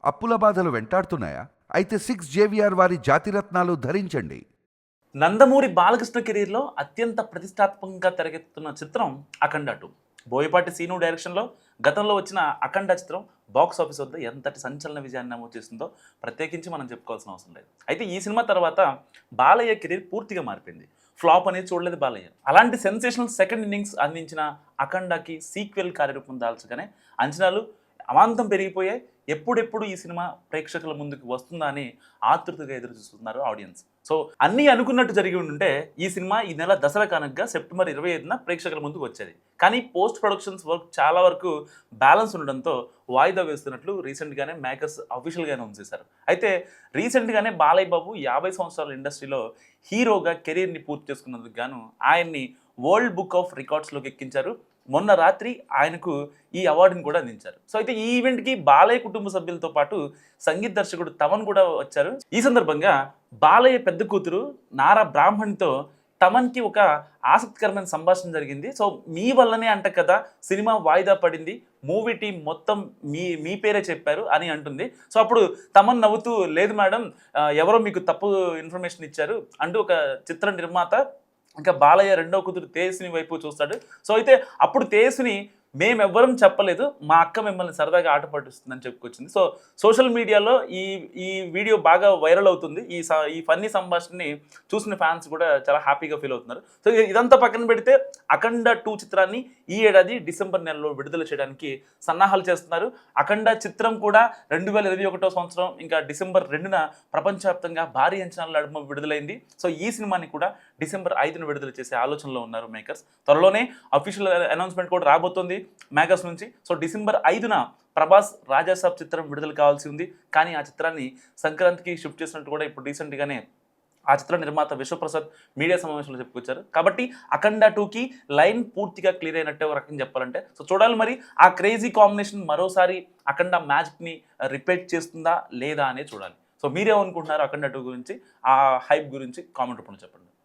అప్పుల బాధలు వెంటాడుతున్నాయా? అయితే 6 జేవిఆర్ వారి జాతిరత్నాలు ధరించండి. నందమూరి బాలకృష్ణ కెరీర్లో అత్యంత ప్రతిష్టాత్మకంగా తెరకెక్కుతున్న చిత్రం అఖండ 2. బోయపాటి సీను డైరెక్షన్లో గతంలో వచ్చిన అఖండ చిత్రం బాక్స్ ఆఫీస్ వద్ద ఎంతటి సంచలన విజయాన్ని నమోదు చేస్తుందో ప్రత్యేకించి మనం చెప్పుకోవాల్సిన అవసరం లేదు. అయితే ఈ సినిమా తర్వాత బాలయ్య కెరీర్ పూర్తిగా మారిపోయింది. ఫ్లాప్ అనేది చూడలేదు బాలయ్య. అలాంటి సెన్సేషనల్ సెకండ్ ఇన్నింగ్స్ అందించిన అఖండకి సీక్వెల్ కార్యరూపం దాల్చగానే అంచనాలు అమాంతం పెరిగిపోయాయి. ఎప్పుడెప్పుడు ఈ సినిమా ప్రేక్షకుల ముందుకు వస్తుందా అని ఆతృతగా ఎదురు చూస్తున్నారు ఆడియన్స్. సో అన్నీ అనుకున్నట్టు జరిగి ఉంటే ఈ సినిమా ఈ నెల దసరా కానుకగా సెప్టెంబర్ 25న ప్రేక్షకుల ముందుకు వచ్చేది. కానీ పోస్ట్ ప్రొడక్షన్స్ వర్క్ చాలా వరకు బ్యాలెన్స్ ఉండడంతో వాయిదా వేస్తున్నట్లు రీసెంట్గానే మేకర్స్ అఫీషియల్గా అనౌన్స్ చేశారు. అయితే రీసెంట్గానే బాలయ్య బాబు 50 సంవత్సరాల ఇండస్ట్రీలో హీరోగా కెరీర్ని పూర్తి చేసుకున్నందుకు గాను ఆయన్ని వరల్డ్ బుక్ ఆఫ్ రికార్డ్స్లోకి ఎక్కించారు. మొన్న రాత్రి ఆయనకు ఈ అవార్డుని కూడా అందించారు. సో అయితే ఈ ఈవెంట్కి బాలయ్య కుటుంబ సభ్యులతో పాటు సంగీత దర్శకుడు తమన్ కూడా వచ్చారు. ఈ సందర్భంగా బాలయ్య పెద్ద కూతురు నారా బ్రాహ్మణితో తమన్కి ఒక ఆసక్తికరమైన సంభాషణ జరిగింది. సో మీ వల్లనే అంట కదా సినిమా వాయిదా పడింది, మూవీ టీం మొత్తం మీ పేరే చెప్పారు అని అంటుంది. సో అప్పుడు తమన్ నవ్వుతూ, లేదు మేడం, ఎవరో మీకు తప్పు ఇన్ఫర్మేషన్ ఇచ్చారు అంటూ ఒక చిత్ర నిర్మాత ఇంకా బాలయ్య రెండో కూతురు తేజస్విని వైపు చూస్తాడు. సో అయితే అప్పుడు తేజస్విని మేమెవ్వరం చెప్పలేదు, మా అక్క మిమ్మల్ని సరదాగా ఆట పట్టిస్తుందని చెప్పుకొచ్చింది. సో సోషల్ మీడియాలో ఈ వీడియో బాగా వైరల్ అవుతుంది. ఈ ఫన్నీ సంభాషణని చూసిన ఫ్యాన్స్ కూడా చాలా హ్యాపీగా ఫీల్ అవుతున్నారు. సో ఇదంతా పక్కన పెడితే అఖండ 2 చిత్రాన్ని ఈ ఏడాది డిసెంబర్ నెలలో విడుదల చేయడానికి సన్నాహాలు చేస్తున్నారు. అఖండ చిత్రం కూడా 2021 సంవత్సరం ఇంకా డిసెంబర్ 2న ప్రపంచవ్యాప్తంగా భారీ అంచనాల నడుమ విడుదలైంది. సో ఈ సినిమాని కూడా డిసెంబర్ 5న విడుదల చేసే ఆలోచనలో ఉన్నారు మేకర్స్. త్వరలోనే అఫీషియల్ అనౌన్స్మెంట్ కూడా రాబోతోంది మేకర్స్ నుంచి. సో డిసెంబర్ 5న ప్రభాస్ రాజాసాబ్ చిత్రం విడుదల కావాల్సి ఉంది. కానీ ఆ చిత్రాన్ని సంక్రాంతికి షిఫ్ట్ చేసినట్టు కూడా ఇప్పుడు రీసెంట్గానే ఆ చిత్ర నిర్మాత విశ్వప్రసాద్ మీడియా సమావేశంలో చెప్పుకొచ్చారు. కాబట్టి అఖండ 2కి లైన్ పూర్తిగా క్లియర్ అయినట్టే ఒక రకంగా చెప్పాలంటే. సో చూడాలి మరి ఆ క్రేజీ కాంబినేషన్ మరోసారి అఖండ మ్యాజిక్ని రిపీట్ చేస్తుందా లేదా అనే చూడాలి. సో మీరేమనుకుంటున్నారు అఖండ 2 గురించి, ఆ హైప్ గురించి కామెంట్ రూపంలో చెప్పండి.